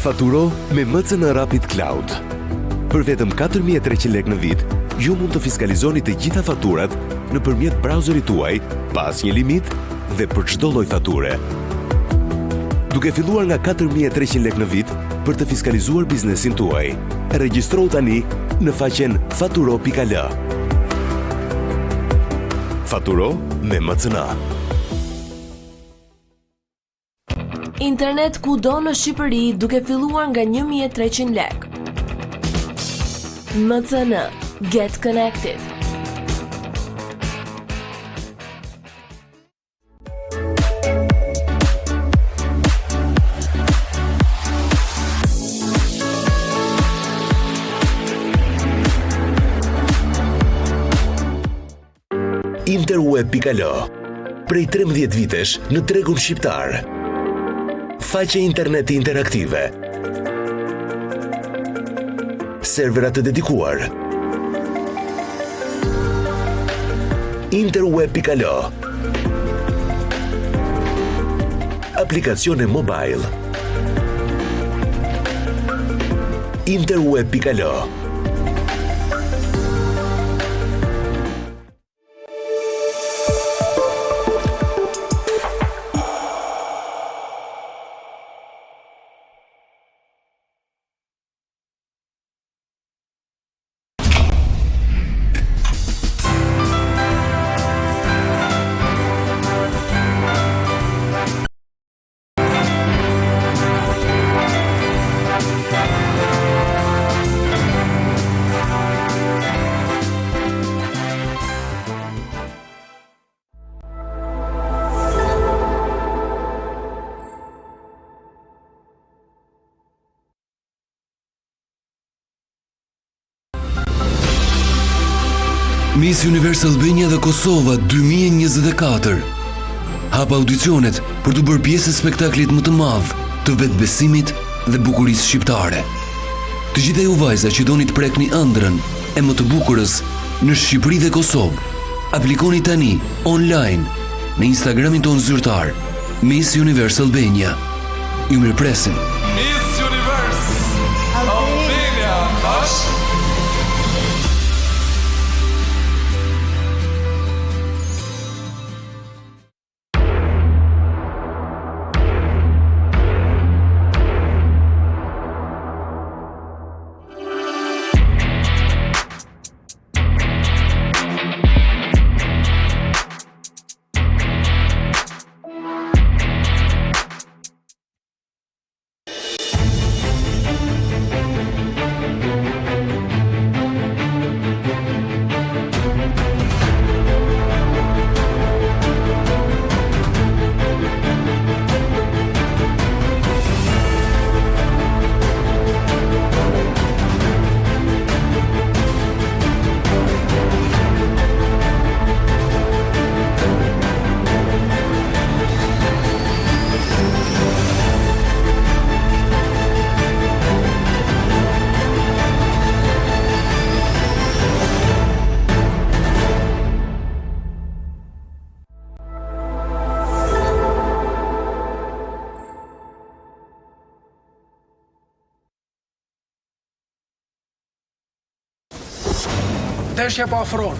Faturo me MCN Rapid Cloud. Për vetëm 4.300 lekë në vit, ju mund të fiskalizoni të gjitha faturat nëpërmjet browserit tuaj, pa asnjë limit dhe për çdo lloj fature. Duke filluar nga 4.300 lekë në vit për të fiskalizuar biznesin tuaj, regjistrohu tani në faqen faturo.al. Faturo me MCN. Internet kudo në Shqipëri duke filluar nga 1.300 lekë. MCN, get connected. Interweb.al. Prej 13 vitesh në tregun shqiptar. Faqe interneti interaktive. Serverat të dedikuar. Interweb.al. Aplikacione mobile. Interweb.al. Miss Universe Albania dhe Kosova 2024. Hap audicionet për të bërë pjesë e spektaklit më të madh të vetbesimit dhe bukurisë shqiptare. Të gjitha ju vajza që doni të prekni ëndrrën e më të bukurës në Shqipëri dhe Kosovë, aplikoni tani online në Instagramin tonë zyrtar Miss Universe Albania. Ju mirëpresim. Miss Universe Albania është Ndeshja po afron.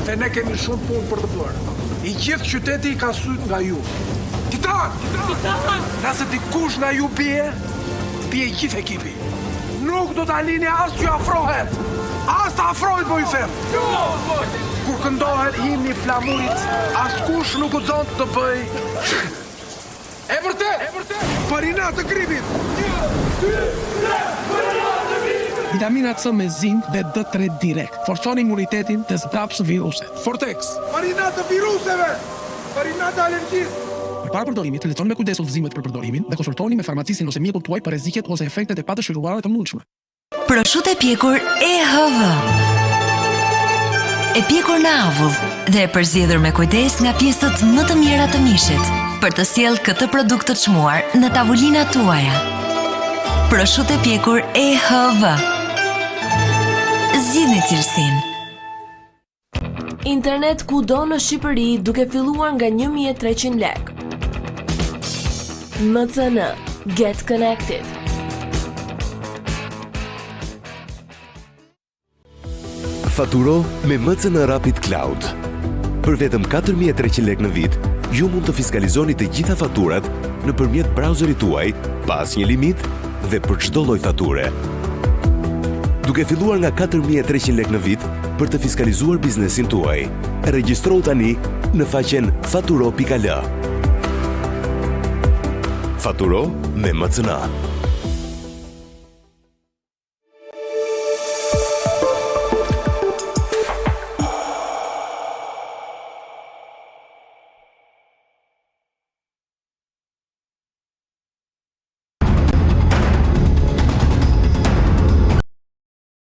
Dhe ne kemi shumë punë për të bërë. I gjithë qyteti i ka syt nga ju. Titan! Nëse dikush nga ju bie i gjithë ekipi. Nuk do ta lini as t'ju afrohet. As të afrohet, po ju them. Kur këndohet himni flamurit, askush nuk guxon të bëj. E vërtet! Farina të gripit. 1, 2, 3, vitamina C me zink dhe D3 direkt. Forconi imunitetin të zbrapsë viruset. Fortex. Farina të viruseve. Farina të alergjisë. Përpara përdorimit, lexoni me kujdes udhëzimet për përdorimin dhe konsultoni me farmacistin ose mjekun tuaj për rreziqet ose efektet e padëshiruara të mundshme. Prosciutto e pjekur EHV. E pjekur në avull dhe e përzgjedhur me kujdes nga pjesët më të mira të mishit për të sjellë këtë produkt të çmuar në tavolinat tuaja. Prosciutto e pjekur EHV. Zgjidhni cilësinë. Internet kudo në Shqipëri duke filluar nga 1.300 lekë. MCN, Get connected. Faturo me MCN Rapid Cloud. Për vetëm 4.300 lekë në vit, ju mund të fiskalizoni të gjitha faturat nëpërmjet browserit tuaj, pa asnjë limit dhe për çdo lloj fature. Duke filluar nga 4.300 lekë në vit për të fiskalizuar biznesin tuaj, regjistrohu tani në faqen faturo.al. Faturo me MCN.